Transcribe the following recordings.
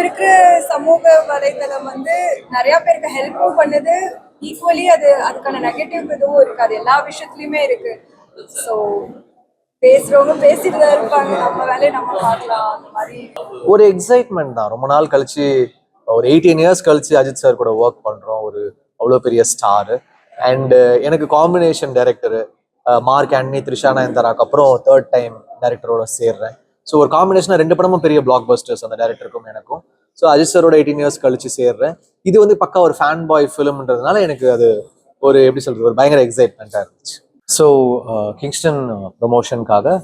இருக்கிற சமூக வலைத்தளம் வந்து நிறைய பேருக்கு ஹெல்ப்பும் பண்ணுது, ஈக்குவலி அதுக்கான நெகட்டிவ் இதுவும் இருக்கு. அது எல்லா விஷயத்துலயுமே இருக்கு. ஸோ பேசுறவங்க பேசிட்டு தான் இருப்பாங்க, நம்ம வேலையை நம்ம பார்க்கலாம். அந்த மாதிரி ஒரு எக்ஸைட்மெண்ட் தான். ரொம்ப நாள் கழிச்சு, ஒரு 18 இயர்ஸ் கழிச்சு அஜித் சார் கூட ஒர்க் பண்றோம். ஒரு அவ்வளோ பெரிய ஸ்டாரு. அண்ட் எனக்கு காம்பினேஷன் டைரக்டரு மார்க் ஆண்டனி, த்ரிஷா நயன்தாராக்கு அப்புறம் தேர்ட் டைம் டைரக்டரோட சேர்றேன். ஸோ ஒரு காம்பினேஷனாக 2 படமும் பெரிய பிளாக் பஸ்டர்ஸ் அந்த டைரக்டருக்கும் எனக்கும். ஸோ அஜித் சாரோட 18 இயர்ஸ் கழிச்சு சேர்றேன். இது வந்து பக்கா ஒரு ஃபேன் பாய் ஃபிலிம்ன்றதுனால எனக்கு அது ஒரு எப்படி சொல்றது, ஒரு பயங்கர எக்ஸைட்மெண்ட்டாக இருந்துச்சு. ஸோ கிங்ஸ்டன் ப்ரொமோஷனுக்காக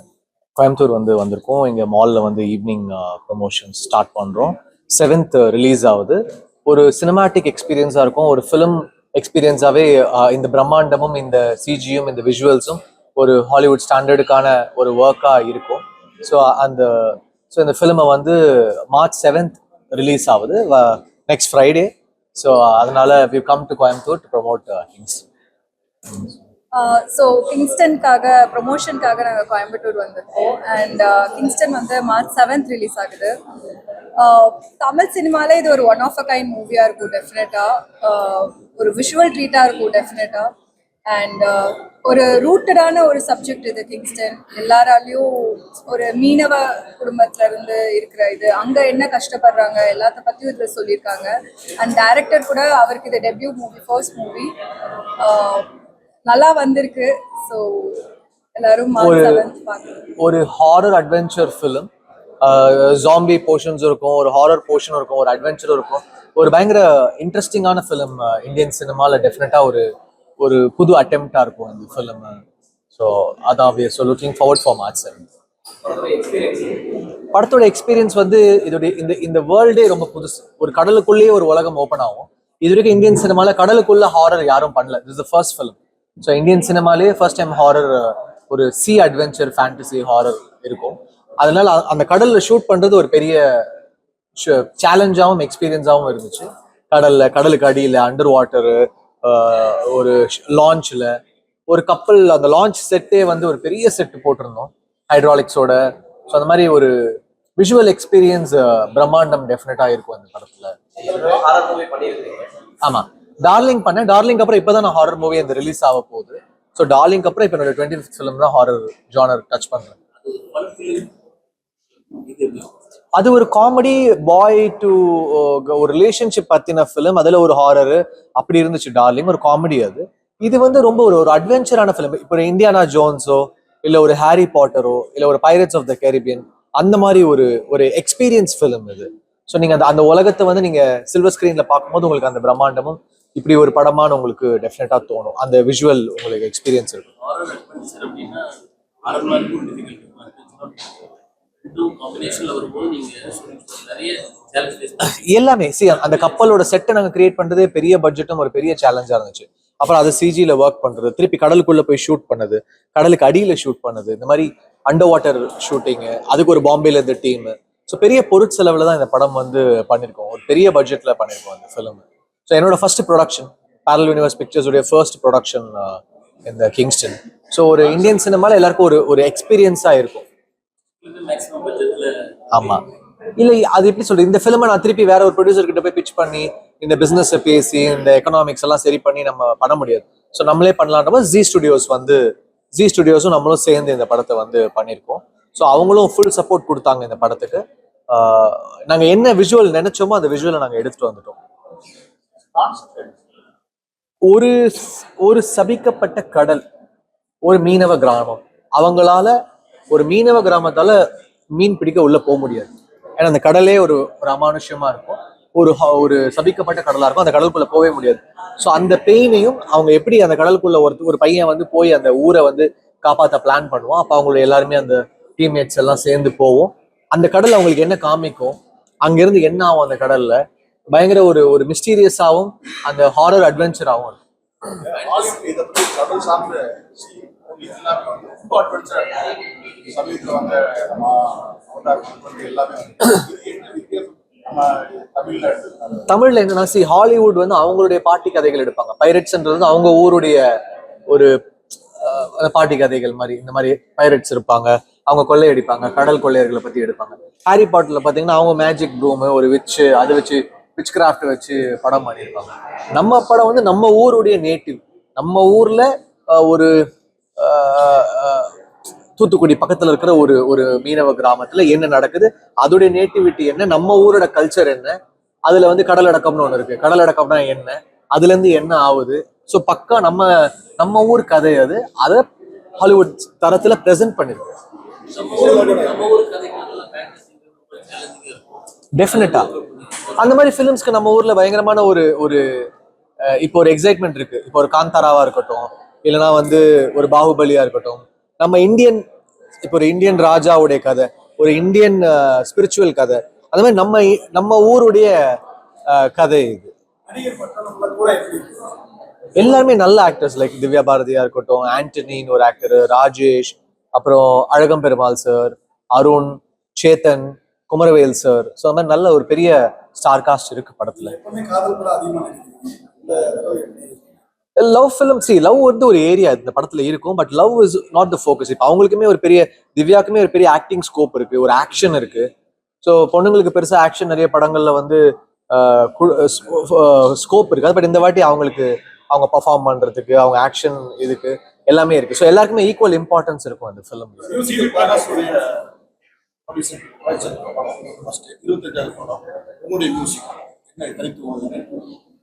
கோயம்புத்தூர் வந்திருக்கோம். இங்கே மாலில் ஈவினிங் ப்ரொமோஷன் ஸ்டார்ட் பண்ணுறோம். 7th ரிலீஸ் ஆகுது. ஒரு சினிமாட்டிக் எக்ஸ்பீரியன்ஸாக இருக்கும். ஒரு ஃபிலிம் எக்ஸ்பீரியன்ஸாகவே இந்த பிரம்மாண்டமும் இந்த சிஜியும் இந்த விஷுவல்ஸும் ஒரு ஹாலிவுட் ஸ்டாண்டர்டுக்கான ஒரு ஒர்க்காக இருக்கும். ஸோ இந்த ஃபிலிமை March 7th ரிலீஸ் ஆகுது, நெக்ஸ்ட் ஃப்ரைடே. ஸோ அதனால we come to Coimbatore to promote Kingston. So கிங்ஸ்டனுக்காக ப்ரொமோஷனுக்காக நாங்கள் கோயம்புத்தூர் வந்திருக்கோம். And Kingston March 7th release ஆகுது. தமிழ் சினிமாவில் இது ஒரு ஒன் ஆஃப் அ கைண்ட் மூவியாக இருக்கும் டெஃபினட்டாக. ஒரு விஷுவல் ட்ரீட்டாக இருக்கும் டெஃபினட்டாக. அண்ட் ஒரு ரூட்டடான ஒரு சப்ஜெக்ட் இது கிங்ஸ்டன். எல்லாராலையும் ஒரு மீனவ குடும்பத்துல இருந்து இருக்கிற இது, அங்கே என்ன கஷ்டப்படுறாங்க எல்லாத்த பற்றியும் இதில் சொல்லியிருக்காங்க. அண்ட் டைரக்டர் கூட அவருக்கு இது டெபியூ மூவி, ஃபர்ஸ்ட் மூவி. நல்லா வந்திருக்கு. ஸோ எல்லாரும் ஒரு horror adventure film. Zombie portions இருக்கும், ஒரு ஹாரர் போர்ஷன் இருக்கும், ஒரு அட்வென்ச்சர் இருக்கும். ஒரு பயங்கர இன்ட்ரெஸ்டிங்கான ஃபிலிம். இந்தியன் சினிமாவில் டெஃபினட்டாக ஒரு புது அட்டெம்ப்டாக இருக்கும் இந்த ஃபிலிம். ஸோ அதான் we are looking forward for March 7th. படத்தோட எக்ஸ்பீரியன்ஸ் இதோடைய இந்த வேர்ல்டே ரொம்ப புதுசு. ஒரு கடலுக்குள்ளேயே ஒரு உலகம் ஓப்பன் ஆகும். இது வரைக்கும் இந்தியன் சினிமாவில் கடலுக்குள்ள ஹாரர் யாரும் பண்ணல. This is the first film. So Indian சினிமாலேயே ஃபர்ஸ்ட் டைம் ஹாரர், ஒரு சி அட்வென்ச்சர் ஃபேண்டசி ஹாரர் இருக்கும். அதனால அந்த கடல்ல ஷூட் பண்றது ஒரு பெரிய சேலஞ்சாகவும் எக்ஸ்பீரியன்ஸாகவும் இருந்துச்சு. கடலுக்கு அடியில் அண்டர் வாட்டரு, ஒரு லான்ச்ல ஒரு கப்பல், அந்த லான்ச் செட்டே ஒரு பெரிய செட்டு போட்டிருந்தோம் ஹைட்ராலிக்ஸோட. ஸோ அந்த மாதிரி ஒரு விஷுவல் எக்ஸ்பீரியன்ஸ் பிரம்மாண்டம் டெஃபினட்டா இருக்கும் அந்த படத்துல. ஆமா, டார்லிங் பண்ணேன். டார்லிங் அப்புறம் இப்பதான் நான் ஹாரர் மூவி அந்த ரிலீஸ் ஆக போகுது. ஸோ டார்லிங் அப்புறம் இப்போ என்னோட 25th ஃபிலிம் தான் ஹாரர் ஜானர் டச் பண்றேன். அது ஒரு காமெடி பாய் டு ஒரு ரிலேஷன்ஷிப் பத்தின ஃபிலிம். அதுல ஒரு ஹாரர் அப்படி இருந்துச்சு டார்லிங். ஒரு காமெடி அது. இது ரொம்ப ஒரு அட்வென்ச்சரான ஃபிலிம். இப்போ ஒரு இந்தியானா ஜோன்ஸோ இல்ல ஒரு ஹாரி பாட்டரோ இல்ல ஒரு பைரட்ஸ் ஆஃப் த கேரிபியன் அந்த மாதிரி ஒரு எக்ஸ்பீரியன்ஸ் ஃபிலிம் இது. ஸோ நீங்க அந்த உலகத்தை நீங்க சில்வர் ஸ்கிரீன்ல பார்க்கும்போது உங்களுக்கு அந்த பிரம்மாண்டமும் இப்படி ஒரு படமான உங்களுக்கு டெஃபினட்டா தோணும். அந்த விஷுவல் உங்களுக்கு எக்ஸ்பீரியன்ஸ் இருக்கும். எல்லாமே அந்த கப்பலோட செட்டை நாங்க கிரியேட் பண்றதே பெரிய பட்ஜெட்டும் ஒரு பெரிய சேலஞ்சா இருந்துச்சு. அப்புறம் அதை சிஜில ஒர்க் பண்றது, திருப்பி கடலுக்குள்ள போய் ஷூட் பண்ணது, கடலுக்கு அடியில ஷூட் பண்ணது, இந்த மாதிரி அண்டர் வாட்டர் ஷூட்டிங், அதுக்கு ஒரு பாம்பேல இருந்த டீம். ஸோ பெரிய பொருட்செலவுல தான் இந்த படம் பண்ணிருக்கோம். ஒரு பெரிய பட்ஜெட்ல பண்ணிருக்கோம் இந்த ஃபிலிம். ஸோ என்னோட first production, barrel universe pictures உடைய ஃபர்ஸ்ட் ப்ரொடக்ஷன் இந்த கிங்ஸ்டன். ஸோ ஒரு இந்தியன் சினிமால எல்லாருக்கும் ஒரு எக்ஸ்பீரியன்ஸா இருக்கும். ஆமா, இல்ல அது எப்படி சொல்றது, இந்த ஃபிலிமை நான் திருப்பி வேற ஒரு ப்ரொடியூசர் கிட்ட போய் பிச் பண்ணி இந்த பிசினஸ் பேசி இந்த எக்கனாமிக்ஸ் எல்லாம் சரி பண்ணி நம்ம பண்ண முடியாது. ஸோ நம்மளே பண்ணலான்ற ஜி ஸ்டுடியோஸும் நம்மளும் சேர்ந்து இந்த படத்தை பண்ணியிருக்கோம். ஸோ அவங்களும் ஃபுல் சப்போர்ட் கொடுத்தாங்க இந்த படத்துக்கு. நாங்க என்ன விஷுவல் நினைச்சோமோ அந்த விஷுவலை நாங்க எடுத்துட்டு வந்துட்டோம். ஒரு சபிக்கப்பட்ட கடல், ஒரு மீனவ கிராமம். அவங்களால ஒரு மீனவ கிராமத்தால மீன் பிடிக்க உள்ள போக முடியாது. ஏன்னா அந்த கடலே ஒரு அமானுஷ்யமா இருக்கும். ஒரு சபிக்கப்பட்ட கடலா இருக்கும். அந்த கடலுக்குள்ள போகவே முடியாது. ஸோ அந்த பெயினையும் அவங்க எப்படி அந்த கடலுக்குள்ள ஒரு பையன் போய் அந்த ஊரை காப்பாற்ற பிளான் பண்ணுவோம். அப்போ அவங்களுடைய எல்லாருமே அந்த டீம்மேட்ஸ் எல்லாம் சேர்ந்து போவோம். அந்த கடல் அவங்களுக்கு என்ன காமிக்கும், அங்கிருந்து என்ன ஆகும் அந்த கடல்ல, பயங்கர ஒரு மிஸ்டீரியஸாகவும் அந்த ஹாரர் அட்வென்ச்சராகவும் இருக்கும். தமிழ்ல என்னன்னா, ஹாலிவுட் அவங்களுடைய பாட்டி கதைகள் எடுப்பாங்க. பைரட்ஸ்ன்றது அவங்க ஊருடைய ஒரு பாட்டி கதைகள் மாதிரி, இந்த மாதிரி பைரட்ஸ் இருப்பாங்க. அவங்க கொள்ளையடிப்பாங்க, கடல் கொள்ளையர்களை பத்தி எடுப்பாங்க. ஹாரி பாட்டர்ல பாத்தீங்கன்னா அவங்க மேஜிக் ப்ரூம், ஒரு விச், அதை வச்சு விச் கிராஃப்ட் வச்சு படம் பண்ணியிருப்பாங்க. நம்ம படம் வந்து நம்ம ஊருடைய நேட்டிவ், நம்ம ஊர்ல ஒரு தூத்துக்குடி பக்கத்துல இருக்கிற ஒரு ஒரு மீனவ கிராமத்துல என்ன நடக்குது, அதோடைய நேட்டிவிட்டி என்ன, நம்ம ஊரோட கல்ச்சர் என்ன, அதுல வந்து கடலடக்கம்னு ஒண்ணு இருக்கு. கடலடக்கம்னா என்ன, அதுல இருந்து என்ன ஆகுது. ஸோ பக்கா நம்ம நம்ம ஊர் கதை அது. அதை ஹாலிவுட் தரத்துல பிரசன்ட் பண்ணிருக்கு. டெஃபினட்டா அந்த மாதிரி ஃபிலிம்ஸ்க்கு நம்ம ஊர்ல பயங்கரமான ஒரு ஒரு இப்போ ஒரு எக்ஸைட்மெண்ட் இருக்கு. இப்போ ஒரு காந்தாராவா இருக்கட்டும், இல்லைன்னா வந்து ஒரு பாகுபலியா இருக்கட்டும், நம்ம இந்தியன், இப்போ ஒரு இந்தியன் ராஜாவுடைய கதை, ஒரு இந்தியன் ஸ்பிரிச்சுவல் கதை, அந்த மாதிரி நம்ம நம்ம ஊருடைய கதை இது. எல்லாருமே நல்ல ஆக்டர்ஸ், லைக் திவ்யா பாரதியா இருக்கட்டும், ஆண்டனின்னு ஒரு ஆக்டர், ராஜேஷ், அப்புறம் Azhagam Perumal sir, Arun, Chetan, Kumaravel sir. So அந்த மாதிரி நல்ல ஒரு பெரிய ஸ்டார் காஸ்ட் இருக்கு படத்துல. லவ் ஃபிலிம், லவ் வந்து ஒரு ஏரியா இந்த படத்துல இருக்கும், but love is not the focus. இப்போ அவங்களுக்குமே ஒரு பெரிய, திவ்யாக்குமே ஒரு பெரிய ஆக்டிங் ஸ்கோப் இருக்கு, ஒரு ஆக்ஷன் இருக்கு. ஸோ பொண்ணுங்களுக்கு பெருசா ஆக்ஷன் நிறைய படங்கள்ல வந்து ஸ்கோப் இருக்காது, பட் இந்த வாட்டி அவங்களுக்கு அவங்க பர்ஃபார்ம் பண்றதுக்கு, அவங்க ஆக்ஷன் இதுக்கு எல்லாமே இருக்கு. ஸோ எல்லாருக்குமே ஈக்குவல் இம்பார்ட்டன்ஸ் இருக்கும் அந்த ஃபிலிம்.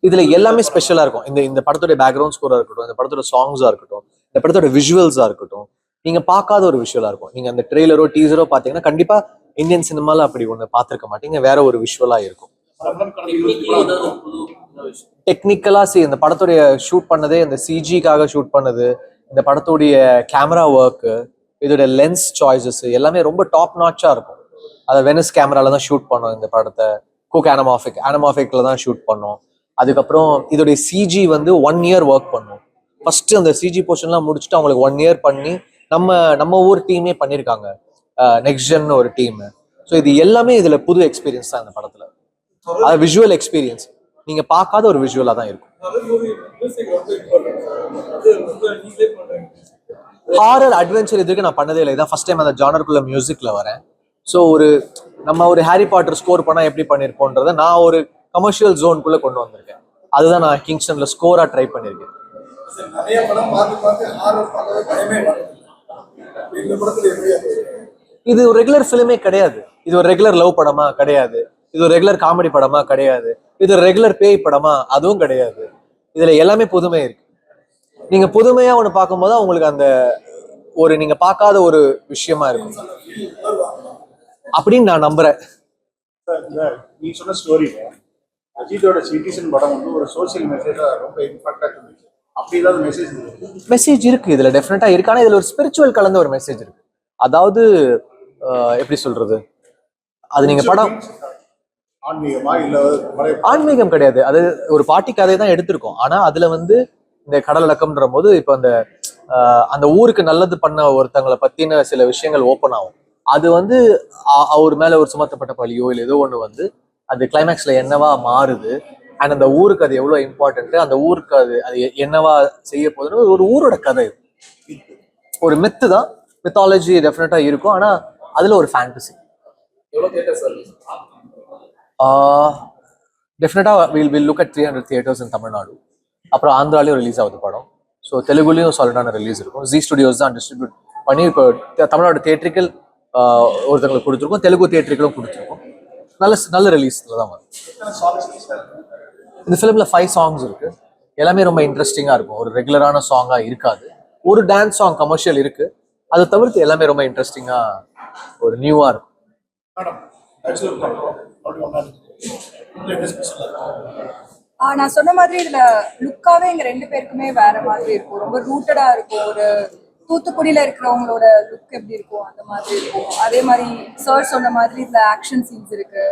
இதுல எல்லாமே ஸ்பெஷலா இருக்கும். இந்த இந்த படத்தோட பேக்ரவுண்ட் ஸ்கோரா இருக்கட்டும், இந்த படத்தோட சாங்ஸா இருக்கட்டும், இந்த படத்தோட விஷுவல்ஸா இருக்கட்டும், நீங்க பார்க்காத ஒரு விஷுவலா இருக்கும். நீங்க அந்த ட்ரெய்லரோ டீசரோ பாத்தீங்கன்னா கண்டிப்பா இந்தியன் சினிமால அப்படி ஒண்ணு பார்த்திருக்க மாட்டீங்க, வேற ஒரு விஷுவலா இருக்கும். டெக்னிக்கலா இந்த படத்துடைய ஷூட் பண்ணதே, இந்த சிஜிக்காக ஷூட் பண்ணது, இந்த படத்துடைய கேமரா ஒர்க்கு, இதோட லென்ஸ் சாய்ஸஸ் எல்லாமே ரொம்ப டாப் நாட்சா இருக்கும். அதை வெனிஸ் கேமரால தான் ஷூட் பண்ணோம் இந்த படத்தை. குக் அனமாஃபிக்ல தான் ஷூட் பண்ணோம். அதுக்கப்புறம் இதோடைய சிஜி வந்து 1 year ஒர்க் பண்ணோம். ஃபர்ஸ்ட் அந்த சிஜி போர்ஷன்லாம் முடிச்சுட்டு அவங்களுக்கு 1 year பண்ணி நம்ம நம்ம ஊர் டீமே பண்ணியிருக்காங்க, நெக்ஸ்ட் ஜென் ஒரு டீம். ஸோ இது எல்லாமே இதுல புது எக்ஸ்பீரியன்ஸ் தான் இந்த படத்துல. அது விஷுவல் எக்ஸ்பீரியன்ஸ், நீங்க பார்க்காத ஒரு விஷுவலா தான் இருக்கும். ஹாரர் அட்வென்ச்சர் இதுக்கு நான் பண்ணதே இல்லை, இதான் ஃபர்ஸ்ட் டைம் அந்த ஜானருக்குள்ள மியூசிக்ல வரேன். ஸோ ஒரு நம்ம ஒரு ஹாரி பாட்டர் ஸ்கோர் பண்ணா எப்படி பண்ணிருப்போன்றத நான் ஒரு கமர்ஷியல் ஜோனுக்குள்ள கொண்டு வந்திருக்கேன். அதுதான் நான் கிங்ஸ்டன்ல ஸ்கோரா ட்ரை பண்ணிருக்கேன். இது ஒரு ரெகுலர் ஃபிலிமே கிடையாது. இது ஒரு ரெகுலர் லவ் படமா கிடையாது. இது ஒரு ரெகுலர் காமெடி படமா கிடையாது. இது ஒரு ரெகுலர் பேய் படமா அதுவும் கிடையாது. இதுல எல்லாமே புதுமை இருக்கு. நீங்க புதுமையா ஒண்ணு பார்க்கும்போது உங்களுக்கு அந்த ஒரு நீங்க பார்க்காத ஒரு விஷயமா இருக்கும் அப்படின்னு நான் நம்புறேன். நீ சொன்ன ஸ்டோரியில அஜித்தோட சிட்டிசன் படம் வந்து ஒரு சோசியல் மெசேஜா ரொம்ப இம்பாக்டா இருந்துச்சு. அப்படி ஏதாவது மெசேஜ் இருக்கு இதுல, டெஃபினட்டா இருக்கு. ஆனா இதுல ஒரு ஸ்பிரிச்சுவல் கலந்த ஒரு மெசேஜ் இருக்கு. அதாவது எப்படி சொல்றது, அது நீங்க படம் ஆன்மீகம் கிடையாது, அது ஒரு பாட்டி கதையை தான் எடுத்திருக்கோம். ஆனா அதுல வந்து இந்த கடலடக்கம்ன்ற போது இப்ப அந்த அந்த ஊருக்கு நல்லது பண்ண ஒருத்தங்களை பத்தின சில விஷயங்கள் ஓப்பன் ஆகும். அது வந்து அவர் மேல ஒரு சுமத்தப்பட்ட பழியோ இல்லை ஏதோ ஒண்ணு வந்து அது கிளைமேக்ஸ்ல என்னவா மாறுது, அண்ட் அந்த ஊருக்கு அது எவ்வளவு இம்பார்ட்டன்ட், அந்த ஊருக்கு அது அது என்னவா செய்ய போகுதுன்னு ஒரு ஊரோட கதை. ஒரு மித்து தான், மித்தாலஜி டெஃபினட்டா இருக்கும். ஆனா அதுல ஒரு ஃபேண்டசி. டெஃபினட்டா வில் லுக் அட் 300 தியேட்டர்ஸ் இன் தமிழ்நாடு. அப்புறம் ஆந்திராலையும் ரிலீஸ் ஆகுது படம். ஸோ தெலுங்குலையும் சாலிடான ரிலீஸ் இருக்கும். ஜி ஸ்டுடியோஸ் தான் டிஸ்ட்ரிபியூட் பண்ணி இப்போ தமிழ்நாடு தியேட்டரிக்கல் ஒருத்தங்களுக்கு கொடுத்துருக்கோம், தெலுங்கு தியேட்டருக்கும் கொடுத்துருக்கோம். நல்ல நல்ல ரிலீஸ்ல தான் வரும். இந்த ஃபிலிம்ல 5 songs இருக்கு. எல்லாமே ரொம்ப இன்ட்ரெஸ்டிங்கா இருக்கும். ஒரு ரெகுலரான சாங்கா இருக்காது. ஒரு டான்ஸ் சாங் கமர்ஷியல் இருக்கு. அதை தவிர்த்து எல்லாமே ரொம்ப இன்ட்ரெஸ்டிங்கா ஒரு நியூவா இருக்கும். நான் சொன்ன மாதிரி இதுல லுக்காவே எங்க 2 பேருக்குமே வேற மாதிரி இருக்கும். ரொம்ப ரூட்டடா இருக்கும். ஒரு தூத்துக்குடியில இருக்கிறவங்களோட லுக் எப்படி இருக்கும் அந்த மாதிரி இருக்கும். அதே மாதிரி சார் சொன்ன மாதிரி இதுல ஆக்ஷன் சீன்ஸ் இருக்கு.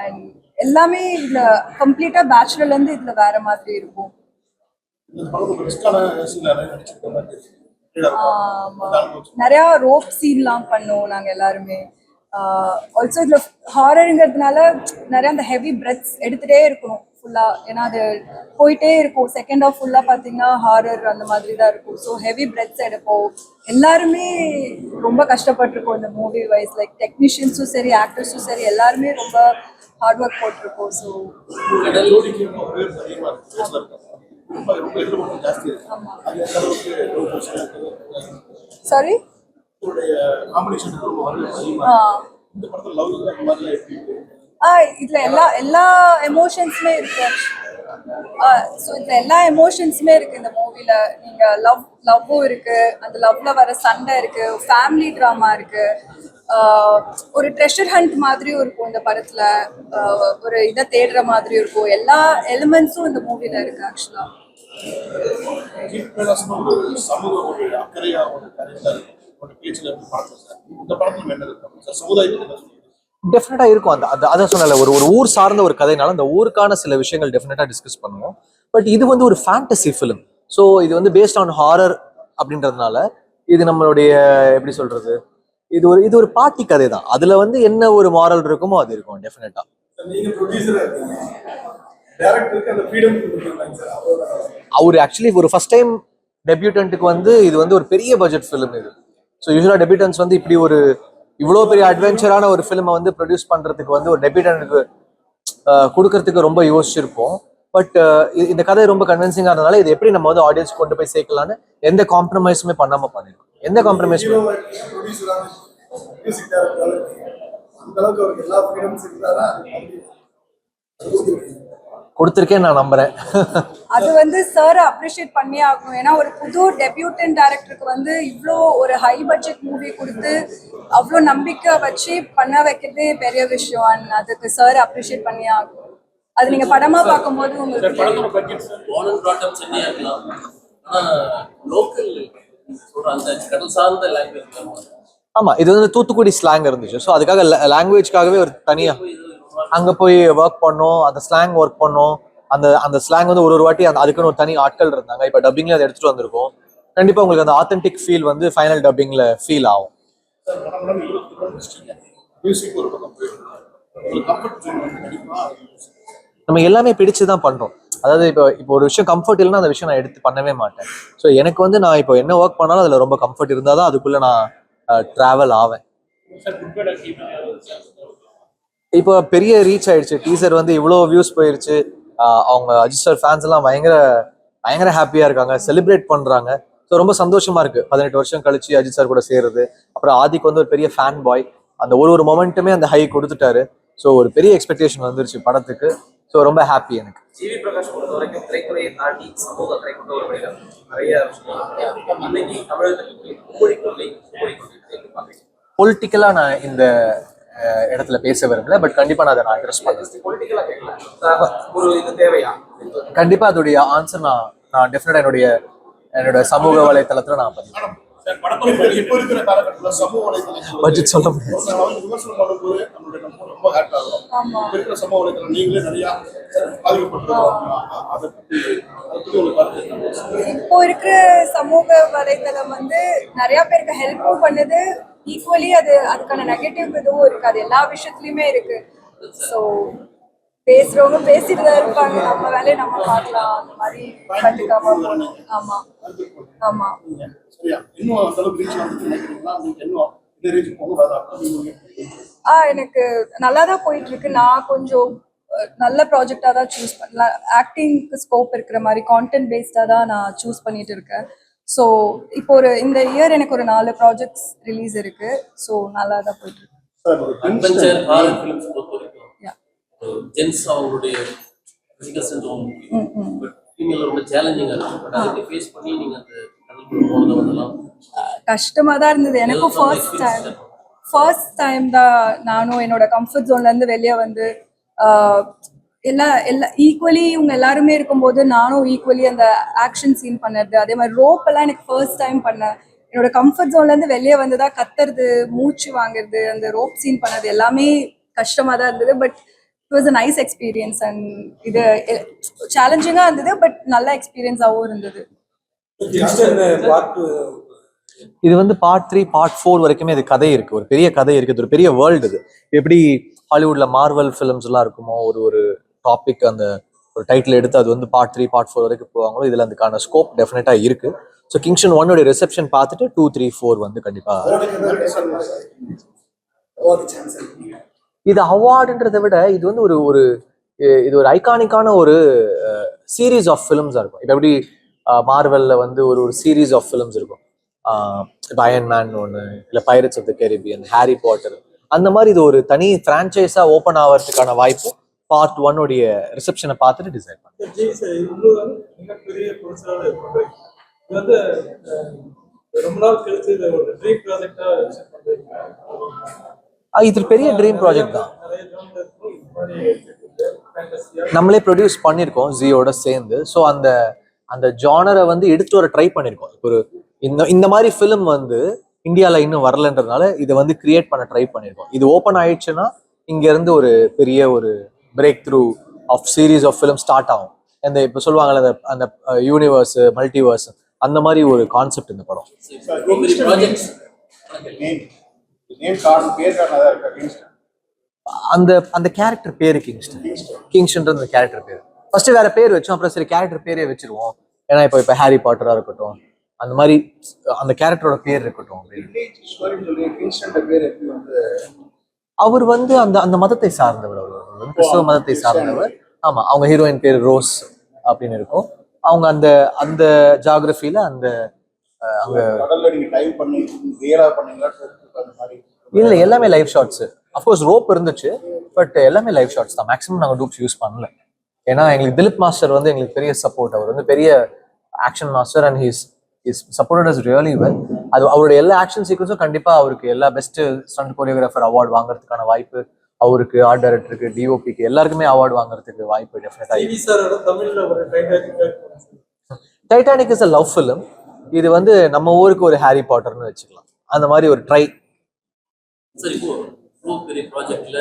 அண்ட் எல்லாமே இதுல கம்ப்ளீட்டா பேச்சுலர்ல இருந்து இதுல வேற மாதிரி இருக்கும். நிறைய ரோப் சீன்லாம் பண்ணோம் நாங்க எல்லாருமே. ஆல்சோ இதில் ஹாரருங்கிறதுனால நிறைய அந்த ஹெவி பிரெத்ஸ் எடுத்துகிட்டே இருக்கணும் ஃபுல்லாக. ஏன்னா அது போயிட்டே இருக்கும். செகண்ட் ஆஃப் ஃபுல்லாக பார்த்தீங்கன்னா ஹாரர் அந்த மாதிரி தான் இருக்கும். ஸோ ஹெவி பிரெத்ஸ் எடுப்போம். எல்லாருமே ரொம்ப கஷ்டப்பட்டிருக்கோம் இந்த மூவி வைஸ். லைக் டெக்னீஷியன்ஸும் சரி, ஆக்டர்ஸும் சரி, எல்லாருமே ரொம்ப ஹார்ட் ஒர்க் போட்டிருக்கோம். ஸோ சாரி இதுல எல்லா எமோஷன்ஸுமே இருக்கு. ஸோ இதுல எல்லா எமோஷன்ஸுமே இருக்கு இந்த மூவில. நீங்க லவ்வும் இருக்கு, அந்த லவ்ல வர சண்டை இருக்கு, ஃபேமிலி ட்ராமா இருக்கு, ஒரு ட்ரெஷர் ஹண்ட் மாதிரியும் இருக்கும் இந்த படத்துல, ஒரு இதை தேடுற மாதிரியும் இருக்கும். எல்லா எலிமெண்ட்ஸும் இந்த மூவில இருக்கு ஆக்சுவலா. டெஃபினட்டா இருக்கும். அதான் சொன்னல, ஒரு ஊர் சார்ந்த ஒரு கதைனால அந்த ஊருக்கான சில விஷயங்கள் டெஃபினட்டா டிஸ்கஸ் பண்ணுவோம். பட் இது வந்து ஒரு ஃபேண்டசி ஃபிலிம். ஸோ இது வந்து பேஸ்ட் ஆன் ஹாரர் அப்படின்றதுனால இது நம்மளுடைய எப்படி சொல்றது, இது ஒரு பாட்டி கதை தான். அதுல வந்து என்ன ஒரு மாரல் இருக்குமோ அது இருக்கும் டெஃபினட்டா. அவர் ஆக்சுவலி ஒரு ஃபர்ஸ்ட் டைம் டெபியூட்டன்ட்டுக்கு வந்து இது வந்து ஒரு பெரிய பட்ஜெட் ஃபிலிம் இது. ஸோ யூஸ்வலாக டெபியூட்டன்ஸ் வந்து இப்படி ஒரு இவ்வளோ பெரிய அட்வென்ச்சரான ஒரு ஃபிலிமை வந்து ப்ரொடியூஸ் பண்ணுறதுக்கு வந்து ஒரு டெபியூட்டன்ட்டுக்கு கொடுக்கறதுக்கு ரொம்ப யோசிச்சிருப்போம். பட் இந்த கதை ரொம்ப கன்வின்சிங்காக இருந்தனால இது எப்படி நம்ம வந்து ஆடியன்ஸ் கொண்டு போய் சேர்க்கலான்னு எந்த காம்ப்ரமைஸுமே பண்ணாமல் பண்ணிருக்கோம். எந்த காம்ப்ரமைஸுமே கொடுத்துருக்கேன் நான் நம்புறேன். அது வந்து சார் அப்ரிஷியேட் பண்ணி ஆகணும். ஏன்னா ஒரு புது டெபியூட்டன் டைரக்டருக்கு வந்து இவ்வளோ ஒரு ஹை பட்ஜெட் மூவி கொடுத்து அவ்வளோ நம்பிக்கை வச்சு பண்ண வைக்கிறதே பெரிய விஷயம். அண்ட் அதுக்கு சார் அப்ரிஷியேட் பண்ணி ஆகணும். அது நீங்க படமா பார்க்கும்போது உங்களுக்கு ஆமா, இது வந்து தூத்துக்குடி ஸ்லாங் இருந்துச்சு. ஸோ அதுக்காக லாங்குவேஜ்க்காகவே ஒரு தனியா அங்க போய் ஒர்க் பண்ணோம், அந்த ஸ்லாங் ஒர்க் பண்ணோம். அந்த ஸ்லாங் வந்து ஒரு வாட்டி அதுக்குன்னு ஒரு தனி ஆட்கள் இருந்தாங்க. இப்போ டப்பிங்ல அதை எடுத்துட்டு வந்திருக்கோம். கண்டிப்பா உங்களுக்கு அந்த ஆத்தென்டிக் ஃபீல் வந்து ஃபைனல் டப்பிங்ல ஃபீல் ஆகும். நம்ம எல்லாமே பிடிச்சுதான் பண்றோம். அதாவது இப்போ ஒரு விஷயம் கம்ஃபர்ட் இல்லைன்னா அந்த விஷயம் நான் எடுத்து பண்ணவே மாட்டேன். ஸோ எனக்கு வந்து நான் இப்போ என்ன ஒர்க் பண்ணாலும் அதுல ரொம்ப கம்ஃபர்ட் இருந்தால் தான் அதுக்குள்ள நான் டிராவல் ஆவேன். இப்போ பெரிய ரீச் ஆயிடுச்சு, டீசர் வந்து இவ்வளோ வியூஸ் போயிருச்சு. அவங்க அஜித் சார் ஃபேன்ஸ் எல்லாம் பயங்கர ஹாப்பியா இருக்காங்க, செலிப்ரேட் பண்றாங்க. ஸோ ரொம்ப சந்தோஷமா இருக்கு 18 வருஷம் கழிச்சு அஜித் சார் கூட சேர்றது. அப்புறம் ஆதிக்கு வந்து ஒரு பெரிய ஃபேன் பாய், அந்த ஒரு மொமெண்ட்டுமே அந்த ஹை கொடுத்துட்டாரு. ஸோ ஒரு பெரிய எக்ஸ்பெக்டேஷன் வந்துருச்சு படத்துக்கு. ஸோ ரொம்ப ஹாப்பி எனக்கு. ஜிவி பிரகாஷ் பொறுத்த வரைக்கும் திரைத்துறையை தாண்டி சமூக திரை கொண்டு ஒரு மனிதர் நிறைய இன்னைக்கு தமிழகத்துக்கு பொலிட்டிக்கலா நான் இந்த இடத்துல பேச விரும்பல. பட் கண்டிப்பா நான் அதை அட்ரஸ் பண்ணேன். பொலிட்டிக்கலா கேட்கலாம், ஒரு இது தேவையா? கண்டிப்பா அதோடைய ஆன்சர் நான் டெஃபினட்டா என்னோட சமூக வலைத்தளத்துல நான் பதிவு பட்ஜெட் சொல்ல இப்போ இருக்கிற சமூக வலைத்தளம் வந்து நிறைய பேருக்கு ஹெல்ப்பும் பண்ணுது. ஈக்குவலி அதுக்கான நெகட்டிவ் இதுவும் இருக்கு. அது எல்லா விஷயத்துலயுமே இருக்கு. ஸோ பேசுறவங்க பேசிட்டு தான் இருப்பாங்க. நம்ம வேலையை நம்ம பார்க்கலாம், அந்த மாதிரி கண்டுக்காம போகணும். ஆமா ஆமா. எனக்கு நல்லா தான் போயிட்டு இருக்கு. நான் கொஞ்சம் நல்ல ப்ராஜெக்டா தான் சூஸ் பண்ணலாம். ஆக்டிங்க்கு ஸ்கோப் இருக்கிற மாதிரி கான்டென்ட் பேஸ்டா தான் நான் சூஸ் பண்ணிட்டு இருக்கேன். ஸோ இப்போ இந்த இயர் எனக்கு ஒரு 4 ப்ராஜெக்ட்ஸ் ரிலீஸ் இருக்கு. ஸோ நல்லா தான் போயிட்டு இருக்கு. ஜென்ஸ் அவங்களுடைய பிசிக்கல் சென்ஸ் ஃபீமேல் ரொம்ப சேலஞ்சிங்கா இருக்கு. பட் அதை ஃபேஸ் பண்ணி நீங்க அந்த கடலுக்குள்ள போனது வந்தலாம் கஷ்டமா தான் இருந்தது. எனக்கும் ஃபர்ஸ்ட் டைம் தான் நானும் என்னோட கம்ஃபர்ட் ஜோன்ல இருந்து வெளியே வந்து எல்லா ஈக்குவலி இவங்க எல்லாருமே இருக்கும்போது நானும் ஈக்குவலி அந்த ஆக்ஷன் சீன் பண்ணது, அதே மாதிரி ரோப் எல்லாம் எனக்கு ஃபர்ஸ்ட் டைம் பண்ணேன். என்னோட கம்ஃபர்ட் ஜோன்ல இருந்து வெளியே வந்ததா கத்துறது, மூச்சு வாங்குறது, அந்த ரோப் சீன் பண்ணது எல்லாமே கஷ்டமா தான் இருந்தது. But it was a nice experience. And இது சேலஞ்சிங்கா இருந்தது, பட் நல்ல எக்ஸ்பீரியன்ஸாகவும் இருந்தது. இது வந்து பார்ட் 3 பார்ட் 4 வரைக்குமே இது கதை இருக்கு, ஒரு பெரிய கதை இருக்கு, இது ஒரு பெரிய வேர்ல்டு. இது எப்படி ஹாலிவுட்ல மார்வல் ஃபிலிம்ஸ் எல்லாம் இருக்குமோ, ஒரு ஒரு டாபிக் அந்த ஒரு டைட்டில் எடுத்து அது வந்து பார்ட் 3 பார்ட் 4 வரைக்கும் போவாங்களோ, இதுல அதுக்கான ஸ்கோப் டெஃபினட்டா இருக்கு. ஸோ கிங்ஸ்டன் 1 ரிசெப்ஷன் பார்த்துட்டு 2, 3, 4 வந்து கண்டிப்பா. இது அவார்டுன்றதை விட இது வந்து ஒரு ஒரு இது ஒரு ஐகானிக்கான ஒரு சீரீஸ் ஆஃப் ஃபிலிம்ஸா இருக்கும். இப்போ எப்படி மார்வெல்ல வந்து ஒரு ஒரு சீரீஸ் ஆஃப் ஃபிலிம்ஸ் இருக்கும், இப்போ அயன் மேன் ஒன்று, இல்லை pirates of the Caribbean, Harry Potter, அந்த மாதிரி இது ஒரு தனி ஃப்ரான்ச்சைஸா ஓப்பன் ஆகிறதுக்கான வாய்ப்பு பார்ட் 1 ரிசெப்ஷனை பார்த்துட்டு டிசைட் பண்ணேன். மிகப்பெரிய பொருட்கள் இது வந்து ரொம்ப நாள் கழிச்சு இது ஒரு ட்ரீம் ப்ராஜெக்டா இது பெரிய ட்ரீம் ப்ராஜெக்ட் தான். நிறைய ஜான்ல இருக்கும். இந்த மாதிரி fantasy-ஆ நம்மளே ப்ரொடியூஸ் பண்ணியிருக்கோம் ஜியோட சேர்ந்து. ஸோ அந்த அந்த ஜானரை வந்து எடுத்து வர ட்ரை பண்ணியிருக்கோம். ஒரு இந்த மாதிரி ஃபிலிம் வந்து இந்தியாவில் இன்னும் வரலன்றதுனால இதை வந்து கிரியேட் பண்ண ட்ரை பண்ணியிருக்கோம். இது ஓப்பன் ஆயிடுச்சுன்னா இங்கேருந்து ஒரு பெரிய ஒரு break through of series of film start ஆகும். அந்த இப்போ சொல்லுவாங்கல்ல அந்த அந்த யூனிவர்ஸ் மல்டிவர்ஸ், அந்த மாதிரி ஒரு கான்செப்ட் இந்த படம். அந்த அந்த கேரக்டர் பேரு கிங்ஸ்டன்றது அந்த கேரக்டர் பேர். ஃபர்ஸ்ட் வேற பேர் வச்சோம், அப்புறம் சரி கேரக்டர் பேரே வச்சிருவோம். ஏன்னா இப்போ ஹாரி பாட்டரா இருக்கட்டும், அந்த மாதிரி அந்த கேரக்டரோட பேர் இருக்கட்டும். அவர் வந்து அந்த அந்த மதத்தை சார்ந்தவர், அவர் வந்து கிறிஸ்தவ மதத்தை சார்ந்தவர். ஆமா, அவங்க ஹீரோயின் பேர் ரோஸ் அப்படின்னு இருக்கும். அவங்க அந்த அந்த ஜியாகிரபில அந்த அங்க இல்ல எல்லாமே லைவ் ஷாட்ஸ். அஃப்கோர்ஸ் ரோப் இருந்துச்சு, பட் எல்லாமே லைவ் ஷாட்ஸ் தான். மேக்ஸிமம் நாங்கள் டூப்ஸ் யூஸ் பண்ணல. ஏன்னா எங்களுக்கு திலீப் மாஸ்டர் வந்து எங்களுக்கு பெரிய சப்போர்ட். அவர் வந்து பெரிய action master and he's supported as really well. அது அவருடைய எல்லா ஆக்ஷன் சீக்வன்ஸும் கண்டிப்பா அவருக்கு எல்லா பெஸ்ட் ஸ்டண்ட் கோரியோகிராஃபர் அவார்டு வாங்குறதுக்கான வாய்ப்பு அவருக்கு, ஆர்ட் டைரக்டருக்கு, டிஓபிக்கு எல்லாருக்குமே அவார்டு வாங்குறதுக்கு வாய்ப்பு டெஃபினட்டா. தமிழ்ல ஒரு Titanic is a love film. இது வந்து நம்ம ஊருக்கு ஒரு ஹாரி பாட்டர்னு வச்சுக்கலாம், அந்த மாதிரி ஒரு ட்ரை. சரி, இப்போ பெரிய ப்ராஜெக்ட்ல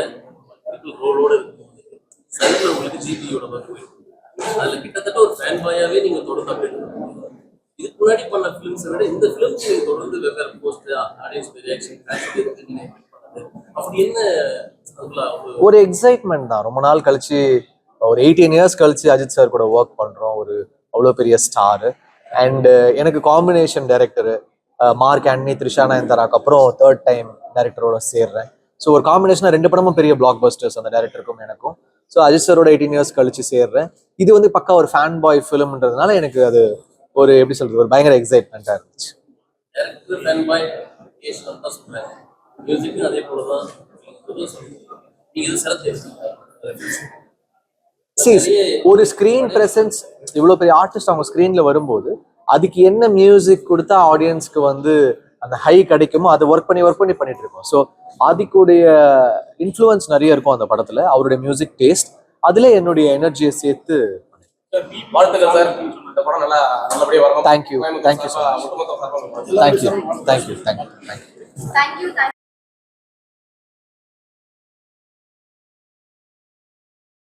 ரோலோட சைட்ல உங்களுக்கு ஜிபியோட ஒர்க் அதுல கிட்டத்தட்ட ஒரு ஃபேன் பாயாவே நீங்க தொடர்ந்து அப்டேட் பண்ணுவீங்க. இதுக்கு முன்னாடி பண்ண ஃபிலிம்ஸை விட இந்த ஃபிலிம்ஸ் நீங்க தொடர்ந்து வெவ்வேறு போஸ்ட், ஆடியன்ஸ் ரியாக்ஷன் பண்ணது அப்படி என்ன? ஒரு எக்ஸைட்மெண்ட் தான். ரொம்ப நாள் கழிச்சு, ஒரு 18 இயர்ஸ் கழிச்சு அஜித் சார் கூட ஒர்க் பண்றோம். ஒரு அவ்வளோ பெரிய ஸ்டார். அண்ட் எனக்கு காம்பினேஷன் டைரக்டர் மார்க் ஆண்டனி, த்ரிஷா நயன்தாராக்கு அப்புறம் 3rd டைம் டைரக்டரோட சேர்றேன். ஸோ ஒரு காம்பினேஷனாக 2 படமும் பெரிய பிளாக் பஸ்டர்ஸ் அந்த டைரக்டருக்கும் எனக்கும். ஸோ அஜித் சாரோட 18 இயர்ஸ் கழிச்சு சேர்றேன். இது வந்து பக்கா ஒரு ஃபேன் பாய் ஃபிலிம்ன்றதுனால எனக்கு அது ஒரு எப்படி சொல்றது, ஒரு பயங்கர எக்ஸைட்மெண்ட்டாக இருந்துச்சு. ஒரு ஸ்கிரீன் பிரசன்ஸ், இவ்வளோ பெரிய ஆர்டிஸ்ட் அவங்க ஸ்கிரீன்ல வரும்போது அதுக்கு என்ன மியூசிக் கொடுத்தா ஆடியன்ஸ்க்கு வந்து அந்த ஹை கிடைக்குமோ அதை ஒர்க் பண்ணி பண்ணிட்டு இருக்கோம். ஸோ ஆதிக்குடைய இன்ஃப்ளூயன்ஸ் நிறைய இருக்கும் அந்த படத்துல, அவருடைய மியூசிக் டேஸ்ட், அதுல என்னுடைய எனர்ஜியை சேர்த்து. வாழ்த்துக்கள் சார், இந்த படம் நல்லபடியா வரணும். Thank you so much. தேங்க்யூ.